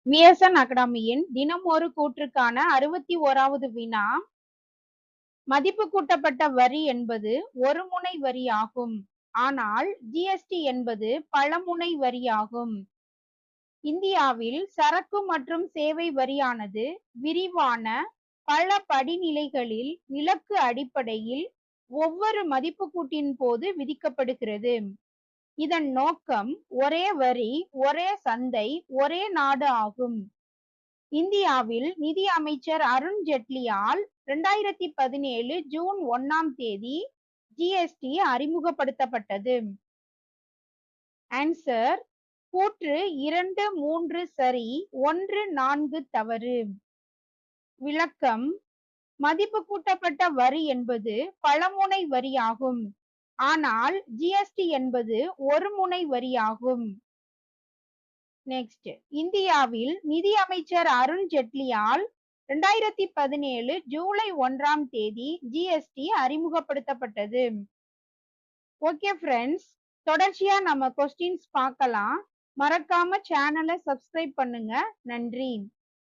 VSN அகாடமியின் தினம் ஒரு கூற்றுக்கான 61வது வினா. மதிப்பு கூட்டப்பட்ட வரி என்பது ஒரு முனை வரி ஆகும். ஆனால் ஜிஎஸ்டி என்பது பலமுனை வரியாகும். இந்தியாவில் சரக்கு மற்றும் சேவை வரியானது விரிவான பல படிநிலைகளில் இலக்கு அடிப்படையில் ஒவ்வொரு மதிப்பு கூட்டின் போது விதிக்கப்படுகிறது. இதன் நோக்கம் ஒரே வரி, ஒரே சந்தை, ஒரே நாடு ஆகும். இந்தியாவில் நிதி அமைச்சர் அருண் ஜெட்லியால் 2017 ஜூன் 1ஆம் தேதி ஜிஎஸ்டி அறிமுகப்படுத்தப்பட்டது. ஆன்சர்: கூற்று 2, 3 சரி, 1, 4 தவறு. விளக்கம்: மதிப்பு கூட்டப்பட்ட வரி என்பது பலமுனை வரியாகும். ஆனால் ஜிஎஸ்டி என்பது ஒரு முனை வரியாகும். நெக்ஸ்ட், இந்தியாவில் நிதி அமைச்சர் அருண் ஜெட்லியால் 2017 ஜூலை 1ஆம் தேதி ஜிஎஸ்டி அறிமுகப்படுத்தப்பட்டது. ஓகே ஃப்ரெண்ட்ஸ், தொடர்ச்சியா நம்ம கொஸ்டின்ஸ் பார்க்கலாம். மறக்காம சேனலை சப்ஸ்கிரைப் பண்ணுங்க. நன்றி.